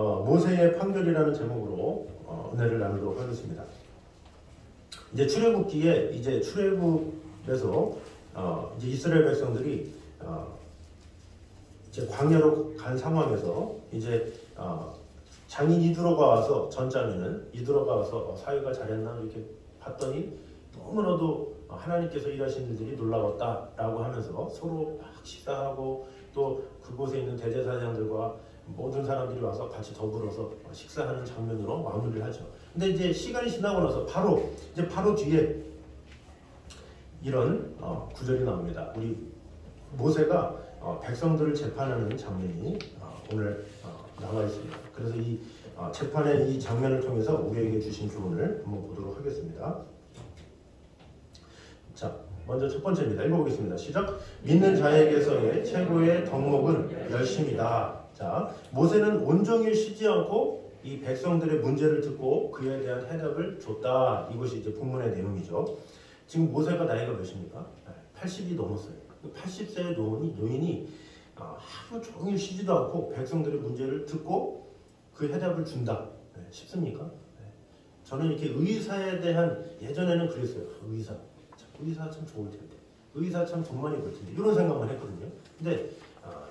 모세의 판결이라는 제목으로 은혜를 나누도록 하겠습니다. 이제 출애굽기에 이제 출애굽에서 이제 이스라엘 백성들이 이제 광야로 간 상황에서 이제 장인 이드로가 와서 전장에는 이드로가 와서 사회가 잘했나 이렇게 봤더니 너무나도 하나님께서 일하신 일들이 놀라웠다라고 하면서 서로 막 식사하고 또 그곳에 있는 대제사장들과 모든 사람들이 와서 같이 더불어서 식사하는 장면으로 마무리를 하죠. 근데 이제 시간이 지나고 나서 바로 뒤에 이런 구절이 나옵니다. 우리 모세가 백성들을 재판하는 장면이 오늘 나와 있습니다. 그래서 이 재판의 이 장면을 통해서 우리에게 주신 교훈을 한번 보도록 하겠습니다. 자, 먼저 첫 번째입니다. 읽어보겠습니다. 시작. 믿는 자에게서의 최고의 덕목은 열심이다. 자, 모세는 온종일 쉬지 않고 이 백성들의 문제를 듣고 그에 대한 해답을 줬다. 이것이 이제 본문의 내용이죠. 지금 모세가 나이가 몇입니까? 80이 넘었어요. 80세의 노인이 하루 종일 쉬지도 않고 백성들의 문제를 듣고 그 해답을 준다. 쉽습니까? 저는 이렇게 의사에 대한 예전에는 그랬어요. 의사 참 좋을 텐데, 의사 참 돈 많이 벌 텐데 이런 생각만 했거든요. 근데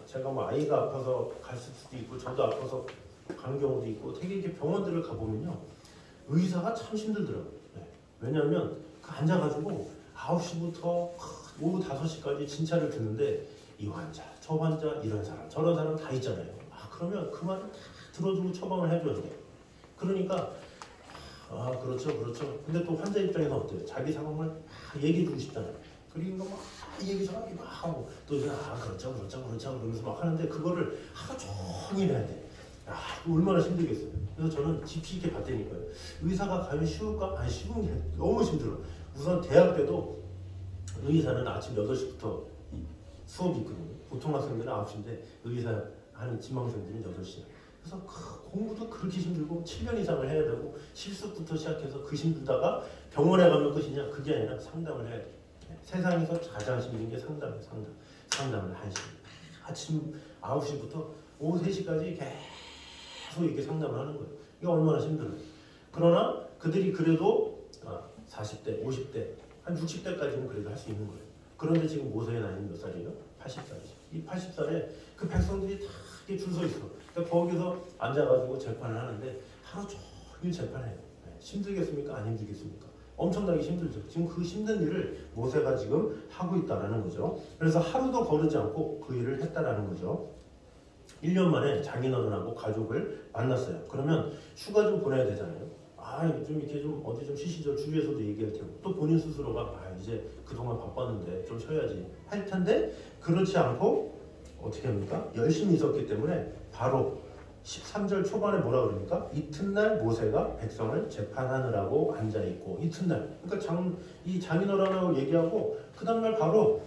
제가 뭐 아이가 아파서 갈 수도 있고 저도 아파서 가는 경우도 있고 되게 이렇게 병원들을 가보면요 의사가 참 힘들더라고요. 왜냐하면 앉아가지고 9시부터 오후 5시까지 진찰을 듣는데 이 환자, 저 환자, 이런 사람, 저런 사람 다 있잖아요. 그러면 그 말을 다 들어주고 처방을 해줘야 돼요. 그러니까 그렇죠. 근데 또 환자 입장에서 어때요? 자기 상황을 막 얘기해주고 싶잖아요. 그러니까 막 얘기하기 막 하고 또 이제 그렇죠 그러면서 막 하는데 그거를 하루 종일 해야 돼. 얼마나 힘들겠어요. 그래서 저는 깊이 있게 봤다니까요. 의사가 과연 쉬울까? 아니 쉬운 게 너무 힘들어. 우선 대학 때도 의사는 아침 8시부터 수업이 있거든요. 보통 학생들은 9시인데 의사 하는 지망생들은 8시야. 그래서 공부도 그렇게 힘들고 7년 이상을 해야 되고 실습부터 시작해서 그 힘들다가 병원에 가면 끝이냐? 그게 아니라 상담을 해야 돼. 세상에서 가장 힘든 게 상담이에요. 상담을 1시간. 아침 9시부터 오후 3시까지 계속 이렇게 상담을 하는 거예요. 이게 얼마나 힘들어요. 그러나 그들이 그래도 40대, 50대, 한 60대까지는 그래도 할 수 있는 거예요. 그런데 지금 모세의 나이는 몇 살이에요? 80살이죠. 이 80살에 그 백성들이 다 이렇게 줄 서 있어. 그러니까 거기서 앉아가지고 재판을 하는데 하루 종일 재판해요. 힘들겠습니까? 안 힘들겠습니까? 엄청나게 힘들죠. 지금 그 힘든 일을 모세가 지금 하고 있다는 거죠. 그래서 하루도 거르지 않고 그 일을 했다는 거죠. 1년 만에 장인어른하고 가족을 만났어요. 그러면 휴가 좀 보내야 되잖아요. 좀 이렇게 좀 어디 좀 쉬시죠. 주위에서도 얘기할 테고 또 본인 스스로가 이제 그동안 바빴는데 좀 쉬어야지 할 텐데 그렇지 않고 어떻게 합니까? 열심히 있었기 때문에 바로 13절 초반에 뭐라 그럽니까? 이튿날 모세가 백성을 재판하느라고 앉아있고 이튿날 그러니까 이 장인어른하고 얘기하고 그 다음날 바로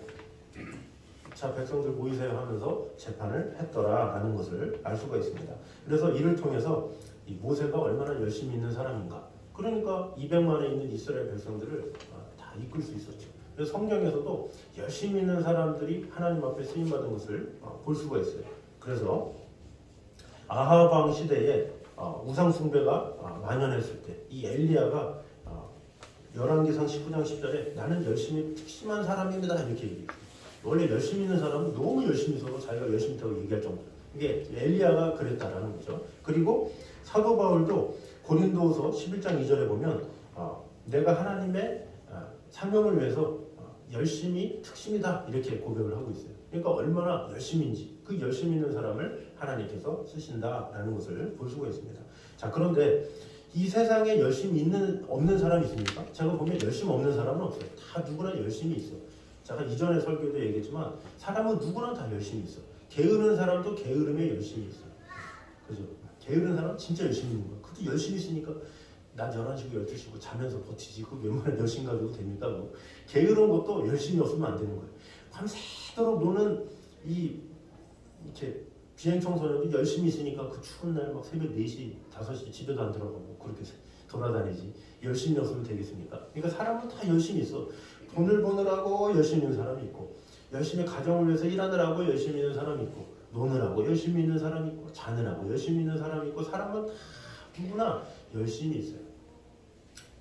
자 백성들 모이세요 하면서 재판을 했더라라는 것을 알 수가 있습니다. 그래서 이를 통해서 이 모세가 얼마나 열심히 있는 사람인가. 그러니까 200만에 있는 이스라엘 백성들을 다 이끌 수 있었죠. 그래서 성경에서도 열심히 있는 사람들이 하나님 앞에 쓰임받은 것을 볼 수가 있어요. 그래서 아합 왕 시대에 우상 숭배가 만연했을 때 이 엘리야가 열왕기상 19장 10절에 나는 열심히 특심한 사람입니다 이렇게 얘기해요. 원래 열심히 있는 사람은 너무 열심히 있어서 자기가 열심히 있다고 얘기할 정도로 이게 엘리야가 그랬다라는 거죠. 그리고 사도 바울도 고린도후서 11장 2절에 보면 내가 하나님의 사명을 위해서 열심히 특심이다 이렇게 고백을 하고 있어요. 그러니까 얼마나 열심인지 그 열심히 있는 사람을 하나님께서 쓰신다라는 것을 볼 수가 있습니다. 자, 그런데 이 세상에 열심히 없는 사람이 있습니까? 제가 보면 열심히 없는 사람은 없어요. 다 누구나 열심히 있어. 제가 이전에 설교도 얘기했지만 사람은 누구나 다 열심히 있어. 게으른 사람도 게으름에 열심히 있어. 그죠? 게으른 사람은 진짜 열심히 있는 거야. 그것도 열심히 있으니까 낮 11시고 12시고 자면서 버티지. 그 웬만한 열심히 가지고 됩니까? 뭐. 게으른 것도 열심히 없으면 안 되는 거예요. 밤새도록 노는 이렇게 비행 청소년도 열심히 있으니까 그 추운 날 막 새벽 4시, 5시 집에도 안 들어가고 그렇게 돌아다니지. 열심히 없으면 되겠습니까? 그러니까 사람은 다 열심히 있어. 돈을 버느라고 열심히 있는 사람이 있고 열심히 가정을 위해서 일하느라고 열심히 있는 사람이 있고 노느라고 열심히 있는 사람이 있고 자느라고 열심히 있는 사람이 있고 사람은 다 누구나 열심히 있어요.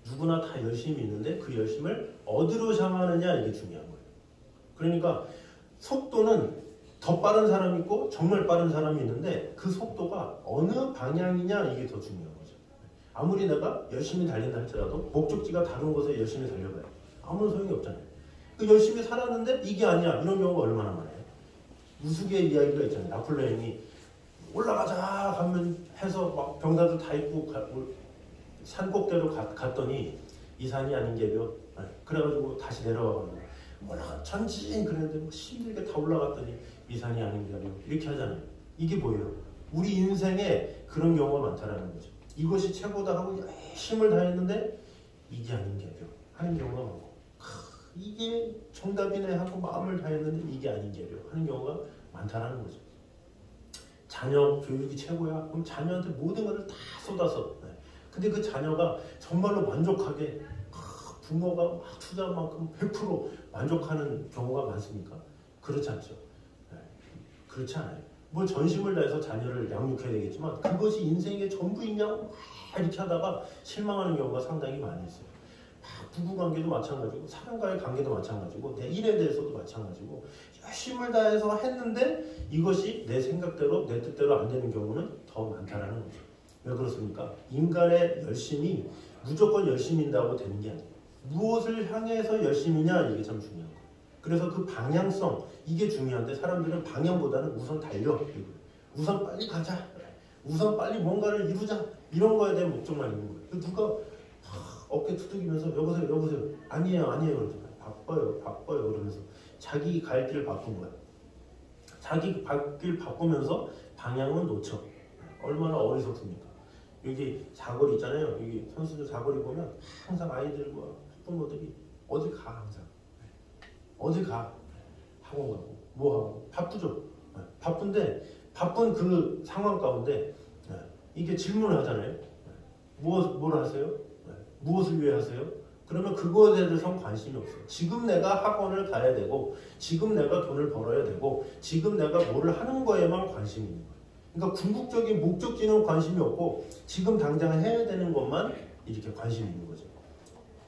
누구나 다 열심히 있는데 그 열심을 어디로 향하느냐 이게 중요한 거예요. 그러니까 속도는 더 빠른 사람이 있고 정말 빠른 사람이 있는데 그 속도가 어느 방향이냐 이게 더 중요한 거죠. 아무리 내가 열심히 달린다 할지라도 목적지가 다른 곳에 열심히 달려봐요. 아무런 소용이 없잖아요. 그 열심히 살았는데 이게 아니야 이런 경우가 얼마나 많아요. 우스갯 이야기가 있잖아요. 나폴레옹이 올라가자 하면 해서 막 병사들 다 입고 산 꼭대로 갔더니 이 산이 아닌 게요. 그래가지고 다시 내려와가지고 올라가 전진 그랬는데 뭐 힘들게 다 올라갔더니 이 산이 아닌 게요. 이렇게 하잖아요. 이게 뭐예요? 우리 인생에 그런 경우가 많다라는 거죠. 이것이 최고다 하고 힘을 다했는데 이게 아닌 게요. 하는 경우가 많고 이게 정답이네 하고 마음을 다했는데 이게 아닌 게요. 하는 경우가 많다라는 거죠. 자녀 교육이 최고야. 그럼 자녀한테 모든 것을 다 쏟아서 근데 그 자녀가 정말로 만족하게 부모가 막 투자한 만큼 100% 만족하는 경우가 많습니까? 그렇지 않죠. 그렇지 않아요. 뭐 전심을 다해서 자녀를 양육해야 되겠지만 그것이 인생의 전부이냐 이렇게 하다가 실망하는 경우가 상당히 많이 있어요. 부부관계도 마찬가지고 사람과의 관계도 마찬가지고 내 일에 대해서도 마찬가지고 열심을 다해서 했는데 이것이 내 생각대로 내 뜻대로 안 되는 경우는 더 많다라는 거죠. 왜 그렇습니까? 인간의 열심이 무조건 열심인다고 되는 게 아니에요. 무엇을 향해서 열심이냐 이게 참 중요한 거예요. 그래서 그 방향성 이게 중요한데 사람들은 방향보다는 우선 달려 우선 빨리 가자 우선 빨리 뭔가를 이루자 이런 거에 대한 목적만 있는 거예요. 누가 어깨 투둑이면서 여보세요 아니에요 그러잖아요. 바빠요 그러면서 자기 갈 길 바꾼 거야. 자기 갈 길 바꾸면서 방향은 놓쳐. 얼마나 어리석습니까? 여기 사거리 있잖아요. 여기 선수들 사거리 보면 항상 아이들과 학부모들이 어디 가 항상 어디 가 학원 가고 뭐 하고 바쁘죠. 바쁜데 바쁜 그 상황 가운데 이게 질문을 하잖아요. 뭘 하세요? 무엇을 위해 하세요? 그러면 그거에 대해서는 관심이 없어요. 지금 내가 학원을 가야 되고 지금 내가 돈을 벌어야 되고 지금 내가 뭐를 하는 거에만 관심이 있는 거예요. 그러니까 궁극적인 목적지는 관심이 없고 지금 당장 해야 되는 것만 이렇게 관심이 있는 거죠.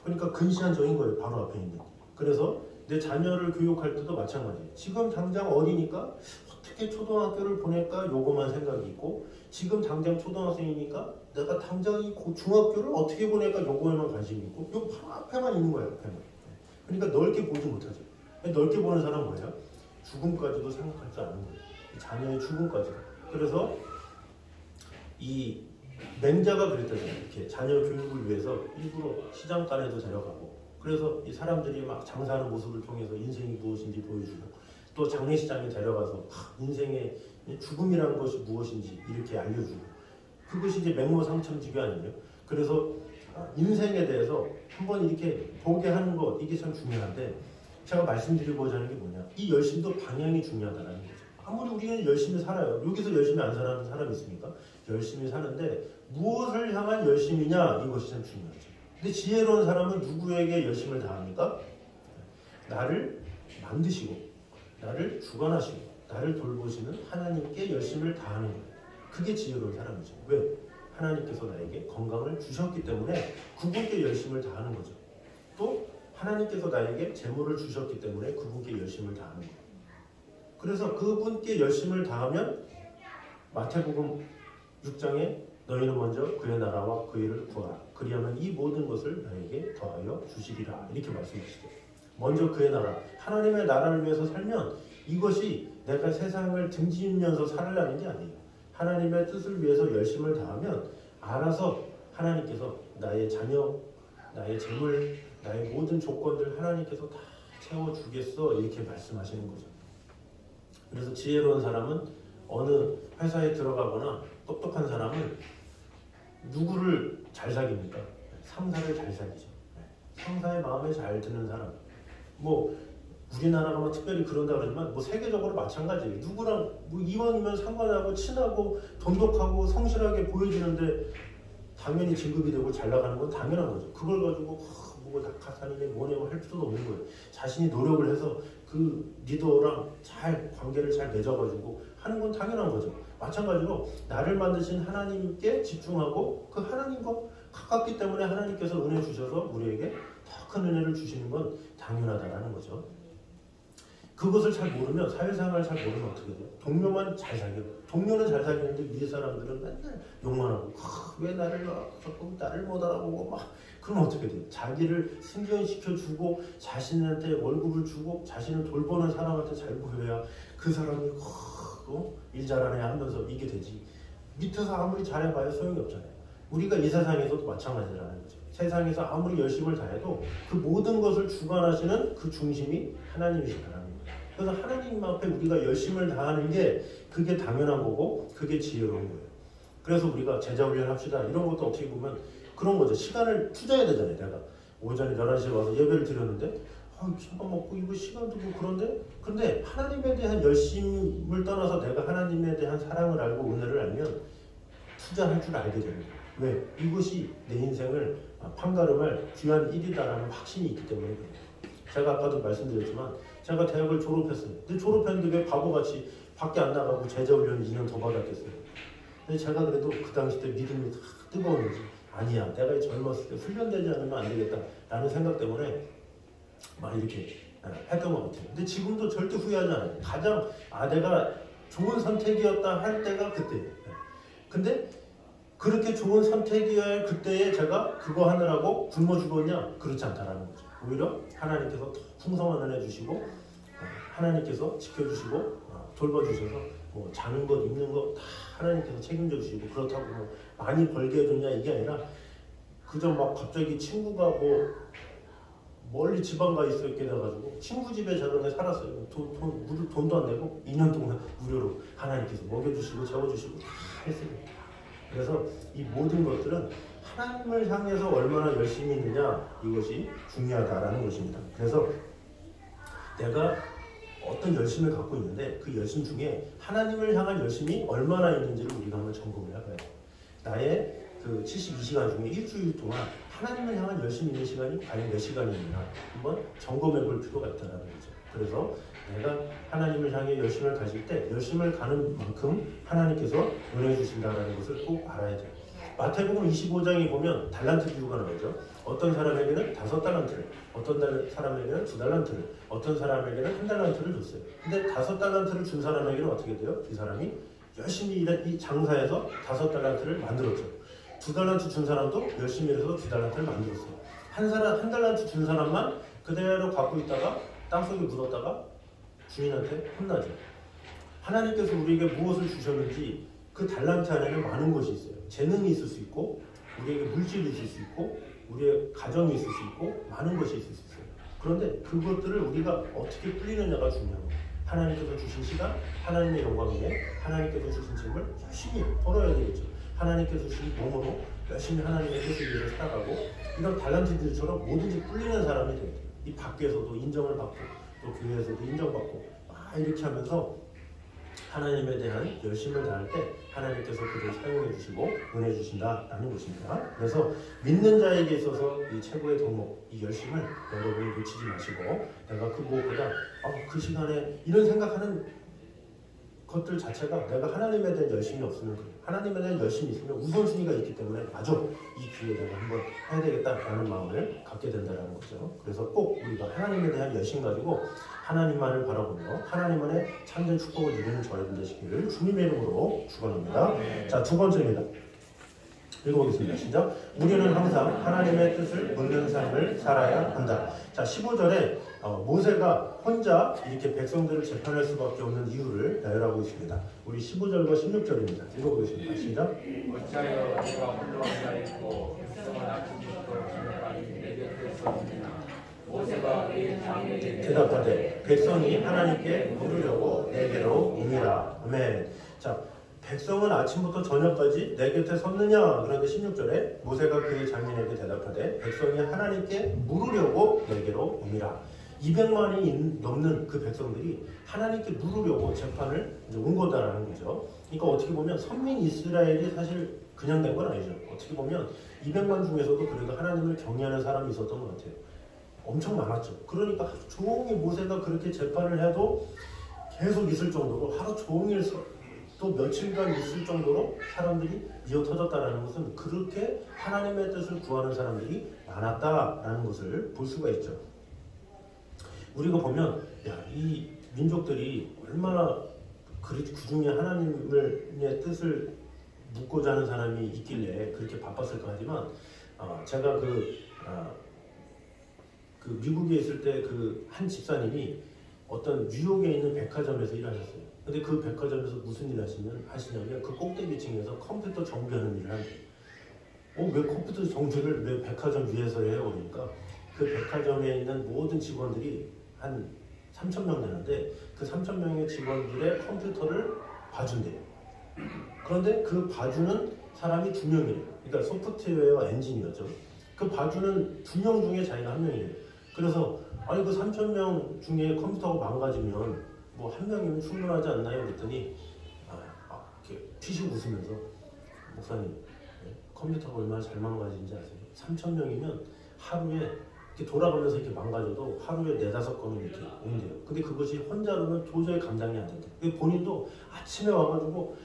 그러니까 근시안적인 거예요. 바로 앞에 있는. 그래서 내 자녀를 교육할 때도 마찬가지예요. 지금 당장 어리니까 어떻게 초등학교를 보낼까 요거만 생각이 있고 지금 당장 초등학생이니까 내가 당장 이 중학교를 어떻게 보낼까 요거에만 관심이 있고 요 바로 앞에만 있는 거예요. 앞에만. 그러니까 넓게 보지 못하죠. 넓게 보는 사람은 뭐예요? 죽음까지도 생각할 줄 아는 거예요. 자녀의 죽음까지도. 그래서 이 맹자가 그랬잖아요. 이렇게 자녀 교육을 위해서 일부러 시장간에도 데려가고 그래서 이 사람들이 막 장사하는 모습을 통해서 인생이 무엇인지 보여주고 또 장례식장에 데려가서 인생의 죽음이라는 것이 무엇인지 이렇게 알려주고 그것이 이제 맹모상첨지가 아니에요. 그래서 인생에 대해서 한번 이렇게 보게 하는 것 이게 참 중요한데 제가 말씀드리고자 하는 게 뭐냐 이 열심도 방향이 중요하다는 거죠. 아무리 우리는 열심히 살아요. 여기서 열심히 안 사는 사람이 있습니까? 열심히 사는데 무엇을 향한 열심이냐 이것이 참 중요하죠. 근데 지혜로운 사람은 누구에게 열심을 다합니까? 나를 만드시고 나를 주관하시고 나를 돌보시는 하나님께 열심을 다하는 거예요. 그게 지혜로운 사람이죠. 왜? 하나님께서 나에게 건강을 주셨기 때문에 그분께 열심을 다하는 거죠. 또 하나님께서 나에게 재물을 주셨기 때문에 그분께 열심을 다하는 거예요. 그래서 그분께 열심을 다하면 마태복음 6장에 너희는 먼저 그의 나라와 그 일을 구하라. 그리하면 이 모든 것을 너에게 더하여 주시리라. 이렇게 말씀하시죠. 먼저 그의 나라, 하나님의 나라를 위해서 살면 이것이 내가 세상을 등지면서 살으려는 게 아니에요. 하나님의 뜻을 위해서 열심을 다하면 알아서 하나님께서 나의 자녀, 나의 재물, 나의 모든 조건들 하나님께서 다 채워주겠어 이렇게 말씀하시는 거죠. 그래서 지혜로운 사람은 어느 회사에 들어가거나 똑똑한 사람은 누구를 잘 사깁니까? 상사를 잘 사귀죠. 상사의 마음에 잘 드는 사람. 뭐 우리나라가 뭐 특별히 그런다 그러지만 뭐 세계적으로 마찬가지예요. 누구랑 뭐 이왕이면 상관하고 친하고 돈독하고 성실하게 보여지는데 당연히 진급이 되고 잘 나가는 건 당연한 거죠. 그걸 가지고 기쁘고 낙하산이네 뭐네 할 필요도 없는 거예요. 자신이 노력을 해서 그 리더랑 잘 관계를 잘 맺어가지고 하는 건 당연한 거죠. 마찬가지로 나를 만드신 하나님께 집중하고 그 하나님과 가깝기 때문에 하나님께서 은혜 주셔서 우리에게 더 큰 은혜를 주시는 건 당연하다라는 거죠. 그것을 잘 모르면, 사회생활을 잘 모르면 어떻게 돼요? 동료만 잘 사귀어요. 동료는 잘 사귀는데 위에 사람들은 맨날 욕만 하고 왜 나를 자꾸 나를 못 알아보고 막 그러면 어떻게 돼요? 자기를 승진시켜주고 자신한테 월급을 주고 자신을 돌보는 사람한테 잘 보여야 그 사람이 일 잘하네 하면서 이게 되지. 밑에서 아무리 잘해봐야 소용이 없잖아요. 우리가 이 세상에서도 마찬가지라는 거죠. 세상에서 아무리 열심을 다해도 그 모든 것을 주관하시는 그 중심이 하나님이시라는 거예요. 그래서 하나님 앞에 우리가 열심을 다하는 게 그게 당연한 거고 그게 지혜로운 거예요. 그래서 우리가 제자훈련 합시다 이런 것도 어떻게 보면 그런 거죠. 시간을 투자해야 되잖아요. 내가 오전에 11시에 와서 예배를 드렸는데 김밥 먹고 이거 시간도 뭐 근데 하나님에 대한 열심을 떠나서 내가 하나님에 대한 사랑을 알고 은혜를 알면 투자할 줄 알게 됩니다. 왜? 이것이 내 인생을 판가름할 귀한 일이다라는 확신이 있기 때문에 그래요. 제가 아까도 말씀드렸지만 제가 대학을 졸업했어요. 근데 졸업했는데 왜 바보같이 밖에 안 나가고 제자훈련 2년 더 받았겠어요. 근데 제가 그래도 그 당시 때 믿음이 뜨거웠는지 아니야 내가 젊었을 때 훈련되지 않으면 안 되겠다라는 생각 때문에 막 이렇게 했던 것 같아요. 근데 지금도 절대 후회하지 않아요. 가장 내가 좋은 선택이었다 할 때가 그때예요. 근데 그렇게 좋은 선택이어야 할 그때에 제가 그거 하느라고 굶어 죽었냐? 그렇지 않다라는 거죠. 오히려 하나님께서 더 풍성한 은혜 주시고 하나님께서 지켜주시고 돌봐주셔서 뭐 자는 것 입는 것 다 하나님께서 책임져 주시고 그렇다고 뭐 많이 벌게 해줬냐 이게 아니라 그저 막 갑자기 친구가 뭐 멀리 지방 가 있었게 돼가지고 친구 집에 저런데 살았어요. 돈도 안 내고 2년 동안 무료로 하나님께서 먹여주시고 재워주시고 다 했어요. 그래서 이 모든 것들은 하나님을 향해서 얼마나 열심히 있느냐 이것이 중요하다라는 것입니다. 그래서 내가 어떤 열심을 갖고 있는데 그 열심 중에 하나님을 향한 열심이 얼마나 있는지를 우리가 한번 점검을 해봐요. 나의 그 72시간 중에 일주일 동안 하나님을 향한 열심이 있는 시간이 과연 몇 시간이 있나 한번 점검해 볼 필요가 있다는 거죠. 그래서 내가 하나님을 향해 열심을 가질 때 열심을 가는 만큼 하나님께서 은혜 주신다는 것을 꼭 알아야 돼요. 마태복음 25장에 보면 달란트 비유가 나오죠. 어떤 사람에게는 5달란트를, 어떤 사람에게는 2달란트를, 어떤 사람에게는 1달란트를 줬어요. 근데 5달란트를 준 사람에게는 어떻게 돼요? 이 사람이 열심히 이 장사해서 5달란트를 만들었죠. 2달란트 준 사람도 열심히 해서 2달란트를 만들었어요. 한 달란트 준 사람만 그대로 갖고 있다가 땅속에 묻었다가 주인한테 혼나죠. 하나님께서 우리에게 무엇을 주셨는지 그 달란트 안에는 많은 것이 있어요. 재능이 있을 수 있고 우리에게 물질이 있을 수 있고 우리의 가정이 있을 수 있고 많은 것이 있을 수 있어요. 그런데 그것들을 우리가 어떻게 뿌리느냐가 중요한 거예요. 하나님께서 주신 시간, 하나님의 영광 위에 하나님께서 주신 책을 열심히 벌어야 되겠죠. 하나님께서 주신 몸으로 열심히 하나님의 뜻을 위해서 살아가고 이런 달란트들처럼 뭐든지 뿔리는 사람이 돼요. 이 밖에서도 인정을 받고 또 교회에서도 인정받고 이렇게 하면서 하나님에 대한 열심을 다할 때 하나님께서 그를 사용해 주시고 은혜 주신다라는 것입니다. 그래서 믿는 자에게 있어서 이 최고의 덕목, 이 열심을 여러분이 놓치지 마시고 내가 그 무엇보다 그 시간에 이런 생각하는 것들 자체가 내가 하나님에 대한 열심이 없으면 그래요. 하나님에 대한 열심이 있으면 우선순위가 있기 때문에 맞아 이 기회에 내가 한번 해야 되겠다라는 마음을 갖게 된다는 거죠. 그래서 꼭 우리가 하나님에 대한 열심 가지고 하나님만을 바라보며 하나님만의 참된 축복을 누리는 저희들 되시기를 주님의 이름으로 축원합니다. 자, 두 번째입니다. 읽어보겠습니다. 시작. 우리는 항상 하나님의 뜻을 묻는 삶을 살아야 한다. 자, 15절에 모세가 혼자 이렇게 백성들을 재판할 수밖에 없는 이유를 나열하고 있습니다. 우리 15절과 16절입니다. 읽어보겠습니다. 시작. 어찌하여 네가 홀로 앉아 있고 백성은 아침부터 저녁까지 내 곁에 서 있느냐. 모세가 그의 장에게 대답하되 백성이 하나님께 물으려고 내게로 오니라. 아멘. 자, 백성은 아침부터 저녁까지 내 곁에 섰느냐? 그런데 16절에 모세가 그의 장인에게 대답하되 백성이 하나님께 물으려고 내게로 오니라. 200만이 넘는 그 백성들이 하나님께 물으려고 재판을 온 거다라는 거죠. 그러니까 어떻게 보면 선민 이스라엘이 사실 그냥 된 건 아니죠. 어떻게 보면 200만 중에서도 그래도 하나님을 경외하는 사람이 있었던 것 같아요. 엄청 많았죠. 그러니까 하루 종일 모세가 그렇게 재판을 해도 계속 있을 정도로 하루 종일 또 며칠간 있을 정도로 사람들이 미어 터졌다라는 것은 그렇게 하나님의 뜻을 구하는 사람들이 많았다라는 것을 볼 수가 있죠. 우리가 보면 이 민족들이 얼마나 그 중에 하나님의 뜻을 묻고자 하는 사람이 있길래 그렇게 바빴을까 하지만 제가 그 미국에 있을 때 그 한 집사님이 어떤 뉴욕에 있는 백화점에서 일하셨어요. 근데 그 백화점에서 무슨 일 하시냐면 그 꼭대기층에서 컴퓨터 정비하는 일을 한대요. 왜 컴퓨터 정비를 왜 백화점 위에서 해요? 그러니까 그 백화점에 있는 모든 직원들이 한 3,000명 되는데 그 3,000명의 직원들의 컴퓨터를 봐준대요. 그런데 그 봐주는 사람이 2명이래요. 그러니까 소프트웨어 엔지니어죠. 그 봐주는 2명 중에 자기가 1명이래요. 그래서 아니 그 3,000명 중에 컴퓨터가 망가지면 뭐 1명이면 충분하지 않나요? 그랬더니 이렇게 피식 웃으면서 목사님 컴퓨터가 얼마나 잘 망가지는지 아세요? 3,000명이면 하루에 이렇게 돌아가면서 이렇게 망가져도 하루에 4-5건은 이렇게 온대요. 근데 그것이 혼자로는 도저히 감당이 안 된대요. 본인도 아침에 와가지고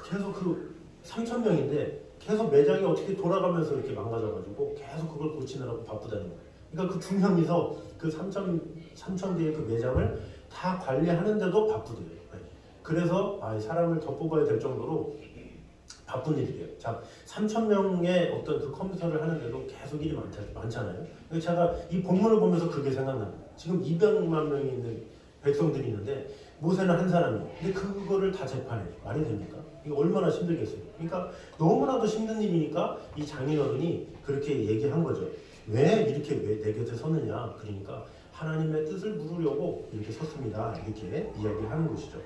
계속 그 3,000명인데 계속 매장이 어떻게 돌아가면서 이렇게 망가져가지고 계속 그걸 고치느라고 바쁘다는 거예요. 그러니까 그 2명이서 그 3,000 개의 그 매장을 다 관리하는데도 바쁘대요. 그래서 사람을 더 뽑아야 될 정도로 바쁜 일이에요. 자, 3,000명의 어떤 그 컴퓨터를 하는데도 계속 일이 많잖아요. 그래서 제가 이 본문을 보면서 그게 생각납니다. 지금 200만 명이 있는 백성들이 있는데 모세는 한 사람이에요. 근데 그거를 다 재판해요. 말이 됩니까? 이거 얼마나 힘들겠어요. 그러니까 너무나도 힘든 일이니까 이 장인어른이 그렇게 얘기한 거죠. 왜 내 곁에 섰느냐? 그러니까 하나님의 뜻을 물으려고 이렇게 섰습니다. 이렇게 이야기하는 것이죠.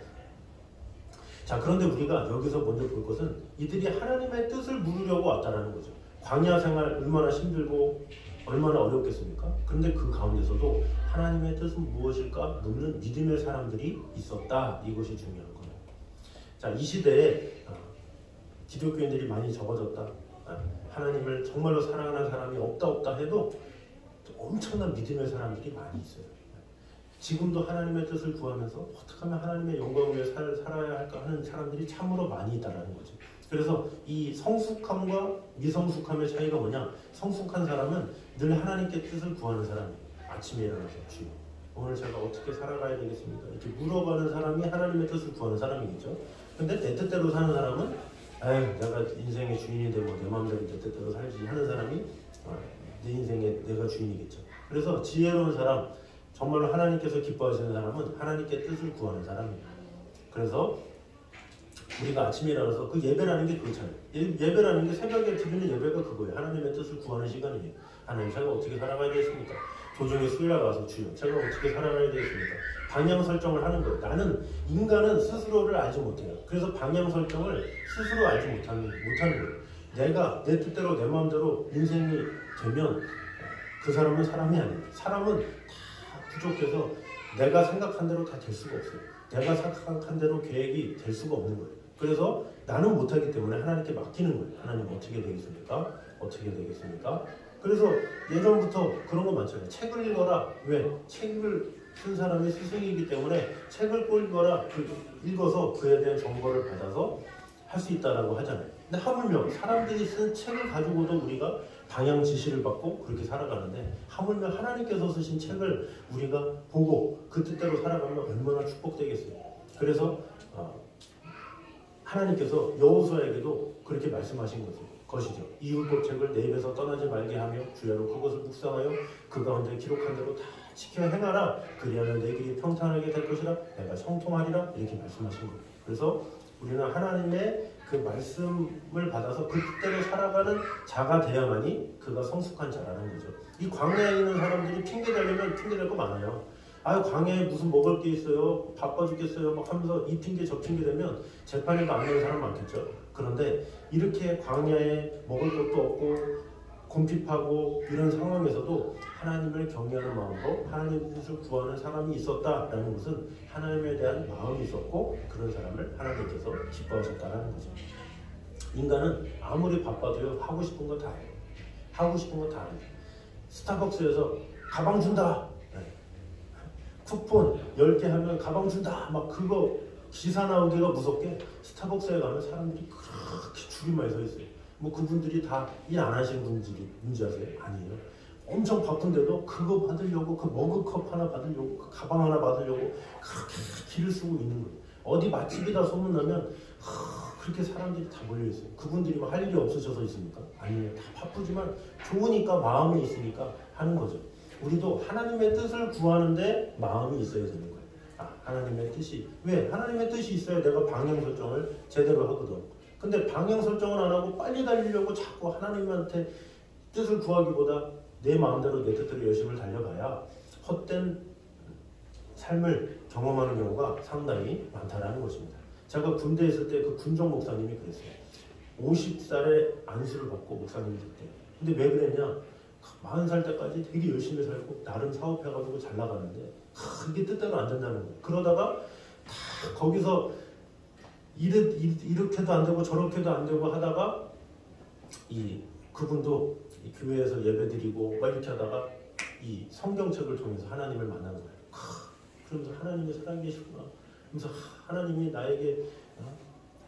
자, 그런데 우리가 여기서 먼저 볼 것은 이들이 하나님의 뜻을 물으려고 왔다라는 거죠. 광야 생활 얼마나 힘들고 얼마나 어렵겠습니까? 그런데 그 가운데서도 하나님의 뜻은 무엇일까 묻는 믿음의 사람들이 있었다. 이것이 중요한 거예요. 자, 이 시대에 기독교인들이 많이 적어졌다. 하나님을 정말로 사랑하는 사람이 없다 해도 엄청난 믿음의 사람들이 많이 있어요. 지금도 하나님의 뜻을 구하면서 어떻게 하면 하나님의 영광을 위해 살아야 할까 하는 사람들이 참으로 많이 있다는 거죠. 그래서 이 성숙함과 미성숙함의 차이가 뭐냐? 성숙한 사람은 늘 하나님께 뜻을 구하는 사람이에요. 아침에 일어나서 주여 오늘 제가 어떻게 살아가야 되겠습니까? 이렇게 물어가는 사람이 하나님의 뜻을 구하는 사람이겠죠. 근데 내 뜻대로 사는 사람은 내가 인생의 주인인데 뭐 내 마음대로 내 뜻대로 살지 하는 사람이 내 인생의 내가 주인이겠죠. 그래서 지혜로운 사람, 정말로 하나님께서 기뻐하시는 사람은 하나님께 뜻을 구하는 사람이에요. 그래서 우리가 아침에 일어나서 그 예배라는 게 그렇잖아요. 예배라는 게 새벽에 드리는 예배가 그거예요. 하나님의 뜻을 구하는 시간이에요. 하나님 제가 어떻게 살아가야 되겠습니까? 도중에 수요일 가서 주여 제가 어떻게 살아가야 되겠습니까? 방향 설정을 하는 거예요. 나는 인간은 스스로를 알지 못해요. 그래서 방향 설정을 스스로 알지 못하는 거예요. 내가 내 뜻대로 내 마음대로 인생이 되면 그 사람은 사람이 아니에요. 사람은 다 부족해서 내가 생각한 대로 다 될 수가 없어요. 내가 생각한 대로 계획이 될 수가 없는 거예요. 그래서 나는 못하기 때문에 하나님께 맡기는 거예요. 하나님 어떻게 되겠습니까? 어떻게 되겠습니까? 그래서 예전부터 그런 거 많잖아요. 책을 읽어라. 왜? 책을 쓴 사람이 스승이기 때문에 책을 읽어라. 읽어서 그에 대한 정보를 받아서 할 수 있다라고 하잖아요. 근데 하물며 사람들이 쓴 책을 가지고도 우리가 방향 지시를 받고 그렇게 살아가는데 하물며 하나님께서 쓰신 책을 우리가 보고 그 뜻대로 살아가면 얼마나 축복되겠어요. 그래서 하나님께서 여호수아에게도 그렇게 말씀하신 것이죠. 이 율법책을 내 입에서 떠나지 말게 하며 주야로 그것을 묵상하여 그 가운데 기록한 대로 다 지켜 행하라. 그리하면 내 길이 평탄하게 될 것이라. 내가 형통하리라. 이렇게 말씀하신 거예요. 그래서 우리는 하나님의 그 말씀을 받아서 그 뜻대로 살아가는 자가 돼야만이 그가 성숙한 자라는 거죠. 이 광야에 있는 사람들이 핑계 대려면 핑계 댈 거 많아요. 광야에 무슨 먹을 게 있어요. 바빠 죽겠어요. 막 하면서 이 핑계 저 핑계 대면 재판에도 안 되는 사람 많겠죠. 그런데 이렇게 광야에 먹을 것도 없고 곰핍하고 이런 상황에서도 하나님을 경외하는 마음으로 하나님의 뜻을 구하는 사람이 있었다라는 것은 하나님에 대한 마음이 있었고 그런 사람을 하나님께서 기뻐하셨다는 거죠. 인간은 아무리 바빠도요 하고 싶은 거 다 해요. 하고 싶은 거 다 해요. 스타벅스에서 가방 준다. 네. 쿠폰 10개 하면 가방 준다. 막 그거 기사 나오기가 무섭게 스타벅스에 가면 사람들이 그렇게 줄이 많이 서 있어요. 뭐 그분들이 다 일 안 하신 분들이 문제 아세요? 아니에요. 엄청 바쁜데도 그거 받으려고, 그 머그컵 하나 받으려고, 그 가방 하나 받으려고 그렇게 길을 쓰고 있는 거예요. 어디 맛집이다 소문나면 그렇게 사람들이 다 몰려있어요. 그분들이 뭐 할 일이 없으셔서 있습니까? 아니에요. 다 바쁘지만 좋으니까 마음이 있으니까 하는 거죠. 우리도 하나님의 뜻을 구하는데 마음이 있어야 되는 거예요. 하나님의 뜻이. 왜? 하나님의 뜻이 있어야 내가 방향 설정을 제대로 하거든. 근데 방향 설정을 안 하고 빨리 달리려고 자꾸 하나님한테 뜻을 구하기보다 내 마음대로 내 뜻대로 열심히 달려가야 헛된 삶을 경험하는 경우가 상당히 많다라는 것입니다. 제가 군대에 있을 때 그 군종 목사님이 그랬어요. 50살에 안수를 받고 목사님이 됐대요. 근데 왜 그랬냐? 40살 때까지 되게 열심히 살고 나름 사업해가지고 잘 나가는데 이게 뜻대로 안 된다는 거예요. 그러다가 다 거기서 이렇게도 안 되고 저렇게도 안 되고 하다가 그분도 이 교회에서 예배드리고 막 이렇게 하다가 이 성경책을 통해서 하나님을 만난 거예요. 그러면서 하나님이 살아계시구나. 그래서 하나님이 나에게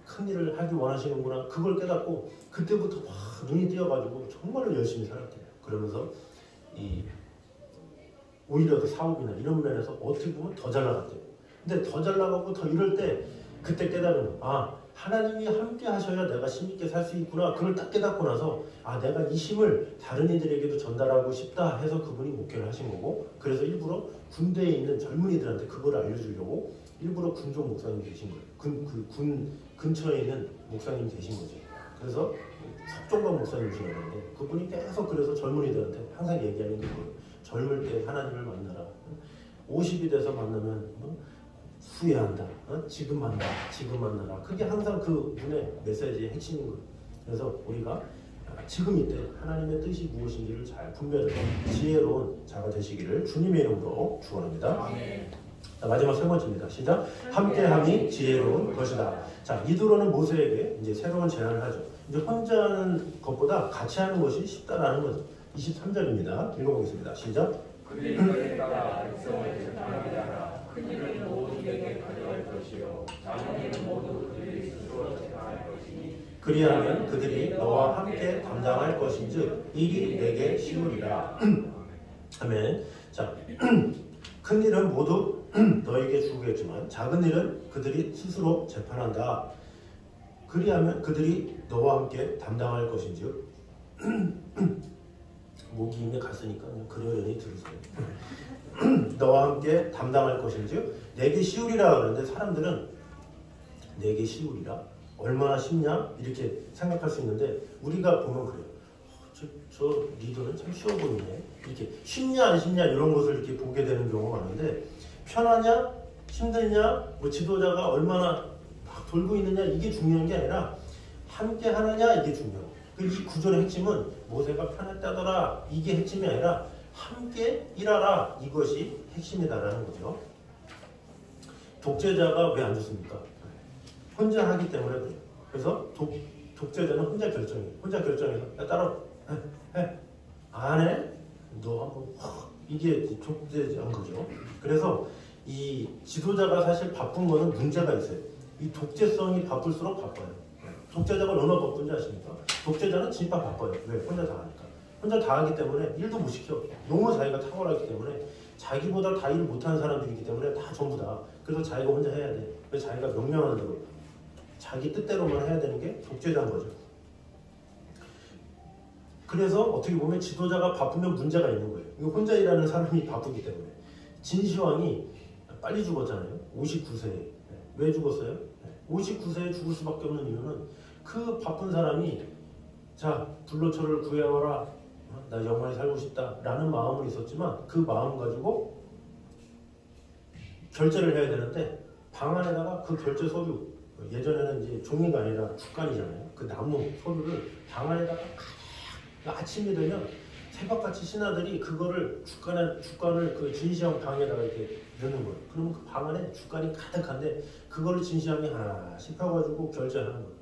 큰 일을 하기 원하시는구나. 그걸 깨닫고 그때부터 막 눈이 띄어가지고 정말로 열심히 살았대요. 그러면서 오히려 그 사업이나 이런 면에서 어떻게 보면 더 잘 나갔대요. 근데 더 잘 나가고 더 이럴 때 그때 깨달은 하나님이 함께 하셔야 내가 힘있게 살 수 있구나. 그걸 딱 깨닫고 나서 내가 이 힘을 다른 이들에게도 전달하고 싶다 해서 그분이 목회를 하신 거고, 그래서 일부러 군대에 있는 젊은이들한테 그걸 알려주려고 일부러 군종 목사님 되신 거예요. 군 근처에 있는 목사님 되신 거죠. 그래서 석종관 목사님이시라고 하는데 그분이 계속 그래서 젊은이들한테 항상 얘기하는 게 뭐예요? 젊을 때 하나님을 만나라. 50이 돼서 만나면 후회한다. 지금 만나라. 그게 항상 그 분의 메시지의 핵심인 거예요. 그래서 우리가 지금 이때 하나님의 뜻이 무엇인지를 잘 분별해서 지혜로운 자가 되시기를 주님의 이름으로 축원합니다. 자, 마지막 세 번째입니다. 시작. 함께함이 지혜로운 것이다. 자, 이도로는 모세에게 이제 새로운 제안을 하죠. 이제 혼자 하는 것보다 같이 하는 것이 쉽다라는 거죠. 23절입니다. 읽어보겠습니다. 시작. 그들이 너에 따라 백성을 재판하게 하라. 큰 일은 모두 내게 가져갈 것이요 작은 일은 모두 그들이 스스로 재판할 것이니 그리하면 그들이 너와 함께 담당할 것인즉 일이 내게 쉬우리라. 아멘. 자, 큰 일은 모두 너에게 주겠지만 작은 일은 그들이 스스로 재판한다. 그리하면 그들이 너와 함께 담당할 것인즉 목이 이미 갔으니까 그냥 그러려니 들으세요. 너와 함께 담당할 것인즉 내게 쉬우리라. 그러는데 사람들은 내게 쉬우리라? 얼마나 쉽냐? 이렇게 생각할 수 있는데 우리가 보면 그래요. 저 리더는 참 쉬워 보이네. 이렇게 쉽냐 안 쉽냐 이런 것을 이렇게 보게 되는 경우가 많은데 편하냐? 힘드냐? 뭐 지도자가 얼마나 막 돌고 있느냐 이게 중요한 게 아니라 함께 하느냐 이게 중요해요. 이 구절의 핵심은 모세가 편했다더라 이게 핵심이 아니라 함께 일하라 이것이 핵심이다라는 거죠. 독재자가 왜 안 좋습니까? 혼자 하기 때문에 그래요. 그래서 독재자는 혼자 결정해요. 혼자 결정해서 야 따라 해. 안 해? 너 한번 이게 독재자인 거죠. 그래서 이 지도자가 사실 바쁜 거는 문제가 있어요. 이 독재성이 바쁠수록 바빠요. 독재자가 얼마나 바쁜지 아십니까? 독재자는 진짜 바빠요. 왜? 혼자 다 하니까. 혼자 다 하기 때문에 일도 못 시켜. 너무 자기가 탁월하기 때문에 자기보다 다 일을 못하는 사람들이기 때문에 다 전부 다. 그래서 자기가 혼자 해야 돼. 그래서 자기가 명령하는 대로 자기 뜻대로만 해야 되는 게 독재자인 거죠. 그래서 어떻게 보면 지도자가 바쁘면 문제가 있는 거예요. 이거 혼자 일하는 사람이 바쁘기 때문에. 진시황이 빨리 죽었잖아요. 59세에. 왜 죽었어요? 59세에 죽을 수밖에 없는 이유는 그 바쁜 사람이 자 불로초를 구해와라. 나 영원히 살고 싶다 라는 마음은 있었지만 그 마음 가지고 결제를 해야 되는데 방 안에다가 그 결제 서류 예전에는 이제 종이가 아니라 죽간이잖아요. 그 나무 서류를 방 안에다가 아침이 되면 새벽같이 신하들이 그거를 죽간을 그 진시황 방에다가 이렇게 넣는 거예요. 그러면 그 방 안에 죽간이 가득한데 그거를 진시황이 하나씩 펴가지고 결제하는 거예요.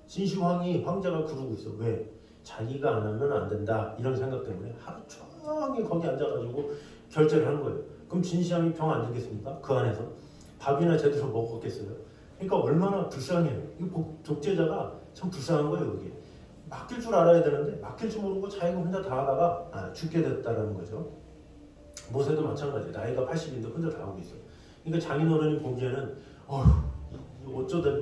진시황이 황제가 그러고 있어. 왜? 자기가 안 하면 안 된다 이런 생각 때문에 하루 종일 거기 앉아가지고 결제를 하는 거예요. 그럼 진시황이 병 안 들겠습니까? 그 안에서 밥이나 제대로 먹었겠어요? 그러니까 얼마나 불쌍해요. 이 독재자가 참 불쌍한 거예요. 이게 맡길 줄 알아야 되는데 맡길 줄 모르고 자기가 혼자 다 하다가 죽게 됐다는 거죠. 모세도 마찬가지예요. 나이가 80인데 혼자 다 하고 있어. 그러니까 장인어른이 보기에는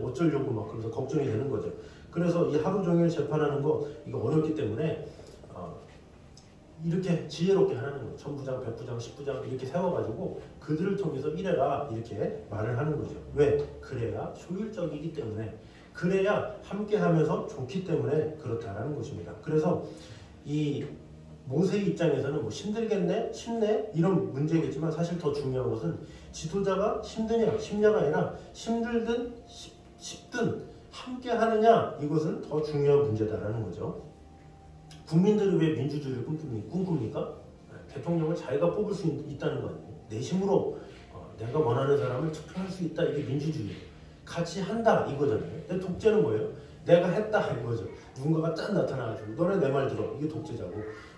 어쩌려고 막 그래서 걱정이 되는 거죠. 그래서 이 하루 종일 재판하는 거 이거 어렵기 때문에 이렇게 지혜롭게 하는 거예요. 천부장, 백부장, 십부장 이렇게 세워가지고 그들을 통해서 이래라 이렇게 말을 하는 거죠. 왜? 그래야 효율적이기 때문에, 그래야 함께하면서 좋기 때문에 그렇다라는 것입니다. 그래서 이 모세 입장에서는 뭐 힘들겠네, 쉽네 이런 문제겠지만 사실 더 중요한 것은 지도자가 힘드냐, 쉽냐가 아니라 힘들든 쉽든 함께하느냐, 이것은 더 중요한 문제다라는 거죠. 국민들이 왜 민주주의를 꿈꿉니까? 대통령을 자기가 뽑을 수 있다는 거 아니에요. 내심으로 내가 원하는 사람을 투표할 수 있다, 이게 민주주의예요. 같이 한다 이거잖아요. 근데 독재는 뭐예요? 내가 했다 이거죠. 누군가가 짠 나타나가지고 너네 내 말 들어, 이게 독재자고,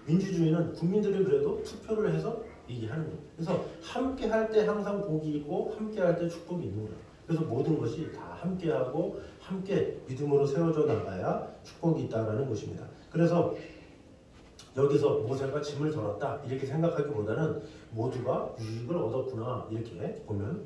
민주주의는 국민들이 그래도 투표를 해서 얘기하는 거예요. 그래서 함께 할 때 항상 복이 있고 함께 할 때 축복이 있는 거예요. 그래서 모든 것이 다 함께하고 함께 믿음으로 세워져 나가야 축복이 있다는 것입니다. 그래서 여기서 모세가 짐을 덜었다 이렇게 생각하기보다는 모두가 유익을 얻었구나 이렇게 보면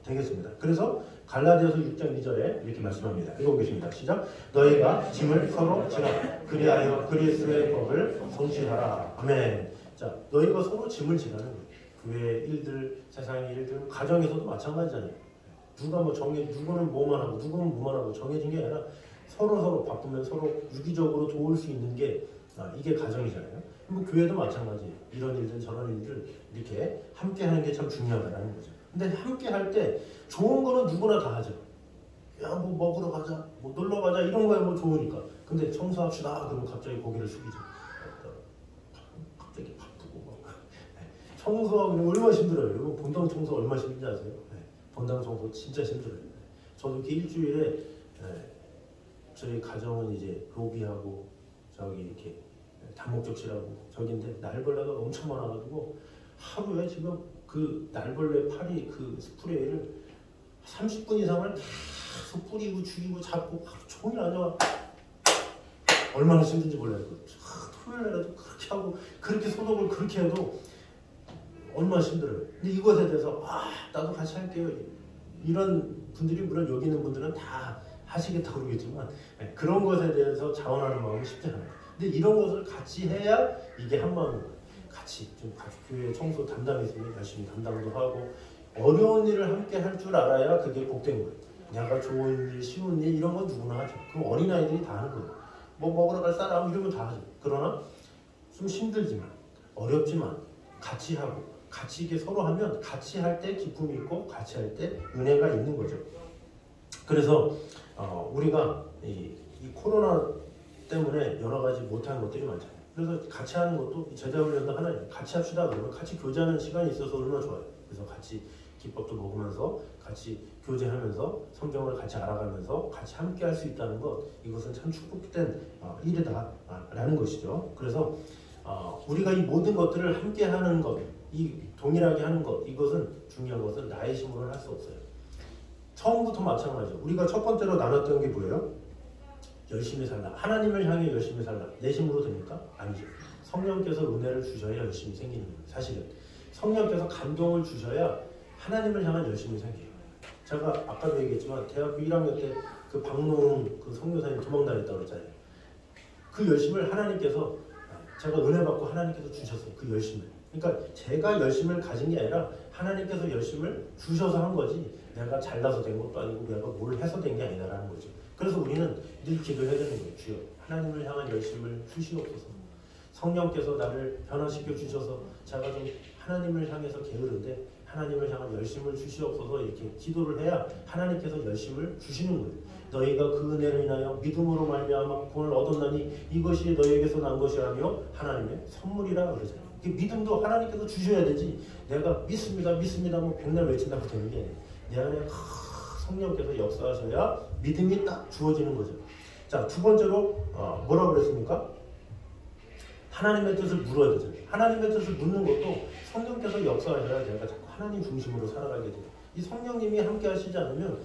되겠습니다. 그래서 갈라디아서 6장 2절에 이렇게 말씀합니다. 읽어보겠습니다. 시작. 너희가 짐을 서로 지라 그리하여 그리스도의 법을 성취하라. 아멘. 자, 너희가 서로 짐을 지라는 거예요. 교회의 일들, 세상의 일들, 가정에서도 마찬가지잖아요. 누가 뭐 누구는 뭐만 하고 누구는 뭐만 하고 정해진 게 아니라 서로 바쁘면 서로 유기적으로 도울 수 있는 게 이게 가정이잖아요. 뭐 교회도 마찬가지예요. 이런 일들 저런 일들 이렇게 함께 하는 게 참 중요하다는 거죠. 근데 함께 할 때 좋은 거는 누구나 다 하죠. 야, 뭐 먹으러 가자, 뭐 놀러 가자 이런 거야 뭐 좋으니까. 근데 청소합시다 그러면 갑자기 고개를 숙이죠. 갑자기 바쁘고 막. 청소하면 얼마나 힘들어요. 이거 본당 청소 얼마나 힘든지 아세요? 본당 청소 진짜 힘들어요. 저도 이렇게 일주일에 저희 가정은 이제 로비하고 저기 이렇게 다목적실하고 저기인데 날벌레가 엄청 많아가지고 하루에 지금 그 날벌레 파리 그 스프레이를 30분 이상을 계속 뿌리고 죽이고 잡고 하루 종일 앉아. 얼마나 힘든지 몰라요. 토요일날에도 그렇게 하고 그렇게 소독을 그렇게 해도 얼마나 힘들어요. 근데 이것에 대해서 나도 같이 할게요. 이런 분들이 물론 여기 있는 분들은 다 하시겠다고 그러겠지만 그런 것에 대해서 자원하는 마음이 쉽지 않아요. 근데 이런 것을 같이 해야 이게 한 마음이에요. 같이 좀 교회 청소 담당이 있으면 열심히 담당도 하고 어려운 일을 함께 할 줄 알아야 그게 복된 거예요. 내가 좋은 일, 쉬운 일 이런 건 누구나 하죠. 그럼 어린아이들이 다 하는 거예요. 뭐 먹으러 갈 사람 이러면 다 하죠. 그러나 좀 힘들지만 어렵지만 같이 하고 같이 이게 서로 하면 같이 할 때 기쁨이 있고 같이 할 때 은혜가 있는 거죠. 그래서 우리가 이 코로나 때문에 여러 가지 못하는 것들이 많잖아요. 그래서 같이 하는 것도 제자훈련도 하나예요. 같이 합시다 그러면 같이 교제하는 시간이 있어서 얼마나 좋아요. 그래서 같이 기법도 먹으면서 같이 교제하면서 성경을 같이 알아가면서 같이 함께 할 수 있다는 것, 이것은 참 축복된 일이다라는 것이죠. 그래서 우리가 이 모든 것들을 함께 하는 것, 이 동일하게 하는 것, 이것은 중요한 것은 나의 힘으로는 할 수 없어요. 처음부터 마찬가지죠. 우리가 첫 번째로 나눴던 게 뭐예요? 열심히 살라. 하나님을 향해 열심히 살라. 내 힘으로 됩니까? 아니죠. 성령께서 은혜를 주셔야 열심히 생기는 거예요. 사실은 성령께서 감동을 주셔야 하나님을 향한 열심이 생겨요. 제가 아까도 얘기했지만 대학교 1학년 때 그 박노웅 그 선교사님 도망다녔다고 그랬잖아요. 그 열심을 하나님께서, 제가 은혜 받고 하나님께서 주셨어요. 그 열심을. 그러니까 제가 열심을 가진 게 아니라 하나님께서 열심을 주셔서 한 거지 내가 잘나서 된 것도 아니고 내가 뭘 해서 된 게 아니다라는 거죠. 그래서 우리는 늘 기도해야 되는 거예요. 주여, 하나님을 향한 열심을 주시옵소서. 성령께서 나를 변화시켜 주셔서 제가 좀 하나님을 향해서 게으른데 하나님을 향한 열심을 주시옵소서 이렇게 기도를 해야 하나님께서 열심을 주시는 거예요. 너희가 그 은혜를 인하여 믿음으로 말미암아 구원을 얻었나니 이것이 너희에게서 난 것이라며 하나님의 선물이라 그러잖아요. 믿음도 하나님께서 주셔야 되지 내가 믿습니다 뭐 백날 외친다고 되는 게 아니에요. 내 안에 성령께서 역사하셔야 믿음이 딱 주어지는 거죠. 자, 두 번째로 뭐라고 그랬습니까? 하나님의 뜻을 물어야 되잖아요. 하나님의 뜻을 묻는 것도 성령께서 역사하셔야 내가 자꾸 하나님 중심으로 살아가게 돼요. 이 성령님이 함께 하시지 않으면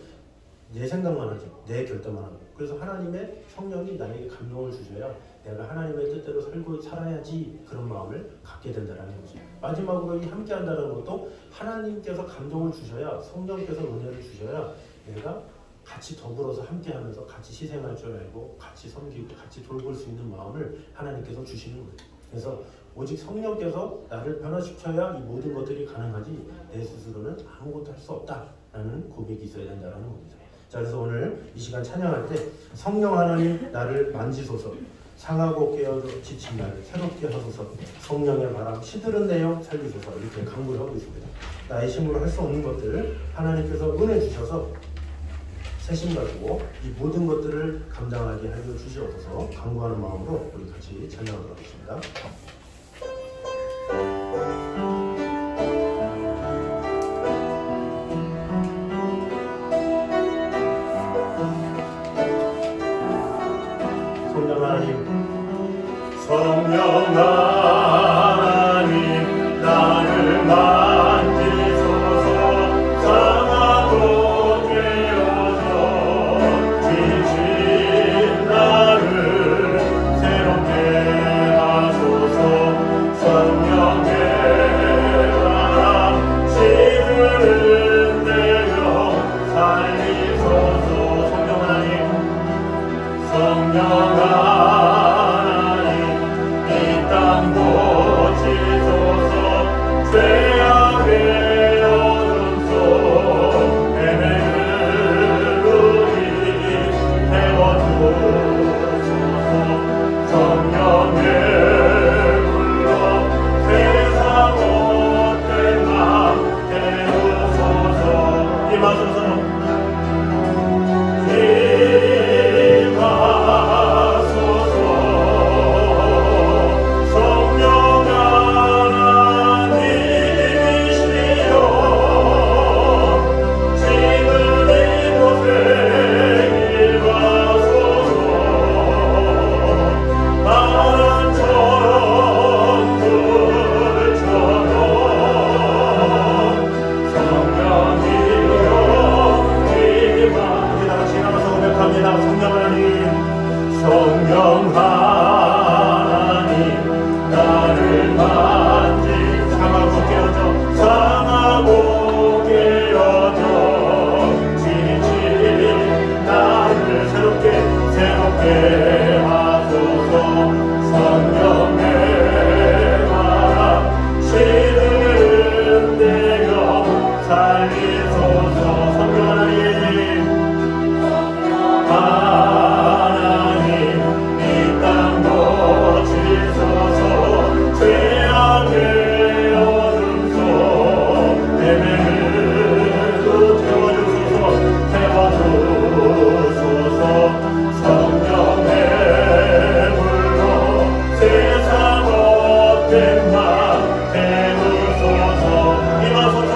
내 생각만 하죠. 내 결단만 하고. 그래서 하나님의 성령이 나에게 감동을 주셔야 내가 하나님의 뜻대로 살아야지 그런 마음을 갖게 된다는 거죠. 마지막으로 이 함께 한다는 것도 하나님께서 감동을 주셔야, 성령께서 은혜를 주셔야 내가 같이 더불어서 함께 하면서 같이 희생할 줄 알고 같이 섬기고 같이 돌볼 수 있는 마음을 하나님께서 주시는 거예요. 그래서 오직 성령께서 나를 변화시켜야 이 모든 것들이 가능하지 내 스스로는 아무것도 할 수 없다라는 고백이 있어야 된다는 겁니다. 자, 그래서 오늘 이 시간 찬양할 때 성령 하나님 나를 만지소서, 상하고 깨어져 지친 나를 새롭게 하소서, 성령의 바람 시들은 내영 살리소서, 이렇게 강구를 하고 있습니다. 나의 힘으로 할 수 없는 것들을 하나님께서 은혜 주셔서 새심 가지고 이 모든 것들을 감당하게 하여 주시옵소서 간구하는 마음으로 우리 같이 찬양하도록 하겠습니다. 성령 하나님, 성령 하나님 나를 만지소서, 상하고 깨어져 지친 나를 새롭게 하소서, 성령의 바람 시들은 내 영 살리소서. 성령 하나님, 성령 하나님 이 땅 고치소서, 죄악의 어둠 속 헤매는 우리 태워주소서, 성령의 불로 세상 못된 맘 태우소서. 임하소서, 성령 하나님 나를 만지, 상하고 깨어져, 상하고 깨어져 지친 나를 새롭게 하소서, 성령의 바람 시들은 내 영 살리소서. 성령 하나님 이 땅 고치소서, 죄악의 어둠 속 헤매는 태워주소서, 성령의 불로 세상 못된 맘 태우소서. 임하소서,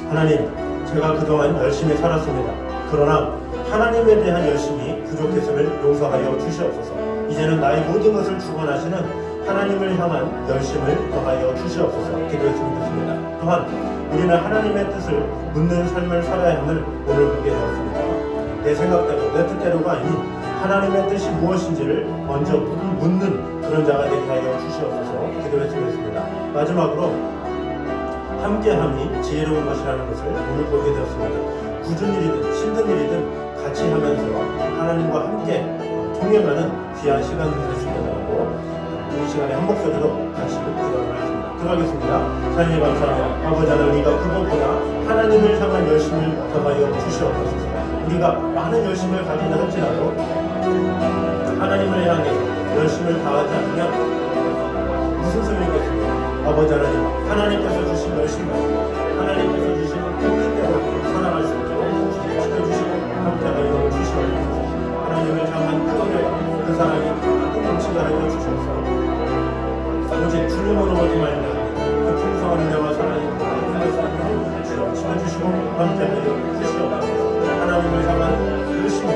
하나님, 제가 그동안 열심히 살았습니다. 그러나 하나님에 대한 열심이 부족했음을 용서하여 주시옵소서. 이제는 나의 모든 것을 주관하시는 하나님을 향한 열심을 더하여 주시옵소서 기도했으면 좋겠습니다. 또한 우리는 하나님의 뜻을 묻는 삶을 살아야 함을 오늘 보게 되었습니다. 내 생각대로 내 뜻대로가 아닌 하나님의 뜻이 무엇인지를 먼저 묻는 그런 자가 되게 하여 주시옵소서 기도했으면 좋겠습니다. 마지막으로 함께함이 지혜로운 것이라는 것을 오늘 보게 되었습니다. 굳은 일이든 힘든 일이든 같이 하면서 하나님과 함께 동행하는 귀한 시간이 됐습니다. 이 시간에 한 목소리로 같이 기도를 하겠습니다. 들어가겠습니다. 하나님 감사합니다. 아버지 하나님, 우리가 그것보다 하나님을 향한 열심을 더하여 주시옵소서. 우리가 많은 열심을 가진다 할지라도 하나님을 향해 열심을 다하지 않으면 무슨 소용이겠습니까? 아버지 하나님, 하나님께서 주신 열심을 하나님께서 주시는 그 뜻대로 살아갈 수 있도록 지켜주시고 함께하여 주시옵소서. 하나님을 향한 그 은혜와 그 사랑이 넘치게 하여 주시옵소서. 오직 주님으로부터 말미암아 그 풍성한 은혜와 사랑이 지켜주시고 함께하여 주시옵소서. 하나님을 향한 열심 그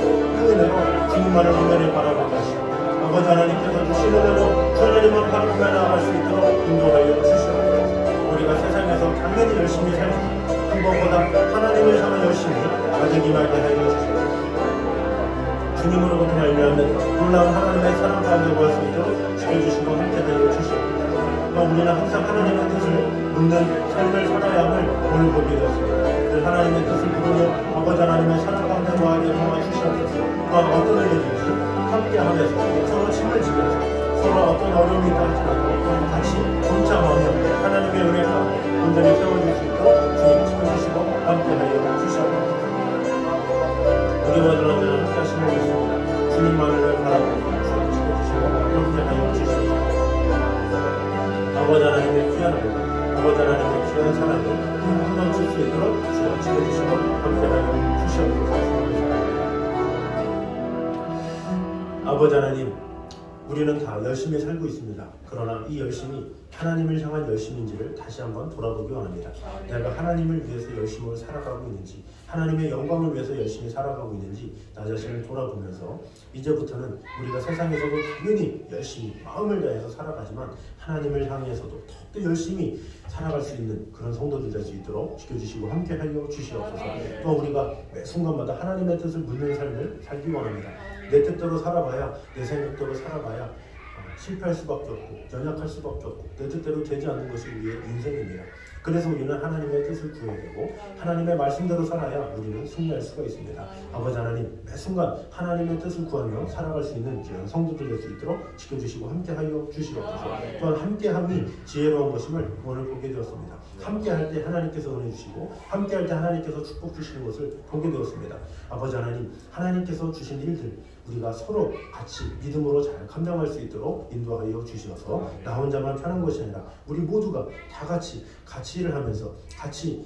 은혜로 주님만을 온전히 바라보게 하시고 아버지 하나님께서 주신 은혜로 하나님만 바라보며 나아갈 수 있도록 인도하여 주시옵소서. 우리가 세상에서 당연히 열심히 살지만 그것보다 하나님을 향한 열심이 가득 임하게 하여 주시옵소서. 주님으로부터 말미암는 놀라운 하나님의 사랑 가운데 구할 수 있도록 지켜주시고 함께하여 주시옵소서. 우리는 항상 하나님의 뜻을 묻는 삶을 살아야 함을 오늘 보게 되었습니다. 그 하나님의 뜻을 묻으며 아버지 하나님의 사랑 가운데 구하게 도와주시옵소서. 어떤 일이든지 함께하면서 서로 힘을 지면서 서로 어떤 어려움이 있다 할지라도 같이 동참하며 하나님의 은혜가 온전히 세워질 수 있도록 주님 지켜주시고 함께하여 주시옵소서. 우리와 저는 함께 하시는 것입니다. 주님만을 바라보고 주님 지켜주시고 함께하여 주시옵소서. 아버지 하나님의 귀한 은혜, 아버지 하나님의 귀한 사랑이 넘칠 수 있도록 주님 지켜주시고 함께하여 주시옵소서. 아버지 하나님, 우리는 다 열심히 살고 있습니다. 그러나 이 열심이 하나님을 향한 열심인지를 다시 한번 돌아보기 원합니다. 내가 하나님을 위해서 열심히 살아가고 있는지, 하나님의 영광을 위해서 열심히 살아가고 있는지 나 자신을 돌아보면서 이제부터는 우리가 세상에서도 당연히 열심히 마음을 다해서 살아가지만 하나님을 향해서도 더욱더 열심히 살아갈 수 있는 그런 성도들 될 수 있도록 지켜주시고 함께하여 주시옵소서. 또 우리가 매 순간마다 하나님의 뜻을 묻는 삶을 살기 원합니다. 내 뜻대로 살아봐야, 내 생각대로 살아봐야 실패할 수밖에 없고 연약할 수밖에 없고 내 뜻대로 되지 않는 것이 우리의 인생입니다. 그래서 우리는 하나님의 뜻을 구해야 되고 하나님의 말씀대로 살아야 우리는 승리할 수가 있습니다. 아버지 하나님, 매 순간 하나님의 뜻을 구하며 살아갈 수 있는 귀한 성도들 될 수 있도록 지켜주시고 함께하여 주시옵소서. 또한 함께함이 지혜로운 것임을 오늘 보게 되었습니다. 함께할 때 하나님께서 은혜 주시고 함께할 때 하나님께서 축복 주시는 것을 보게 되었습니다. 아버지 하나님, 하나님께서 주신 일들 우리가 서로 같이 믿음으로 잘 감당할 수 있도록 인도하여 주시어서 나 혼자만 편한 것이 아니라 우리 모두가 다 같이 일을 하면서 같이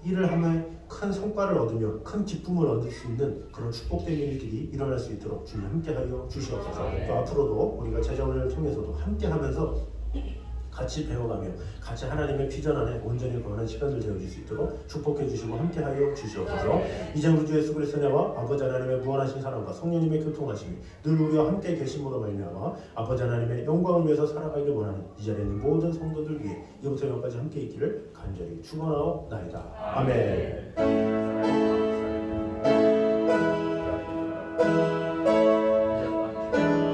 일을 하며 큰 성과를 얻으며 큰 기쁨을 얻을 수 있는 그런 축복된 일들이 일어날 수 있도록 주님 함께하여 주시옵소서. 또 앞으로도 우리가 제자훈련을 통해서도 함께하면서 같이 배워가며 같이 하나님의 비전 안에 온전히 거하는 시간을 되어줄 수 있도록 축복해 주시고 함께하여 주시옵소서. 이제 우리 주 예수 그리스도의 은혜와 아버지 하나님의 무한하신 사랑과 성령님의 교통하심이 늘 우리와 함께 계심으로 말미암아 아버지 하나님의 영광을 위해서 살아가기를 원하는 이 자리에 있는 모든 성도들 위해 이부터 영까지 함께 있기를 간절히 축원하옵나이다. 아멘.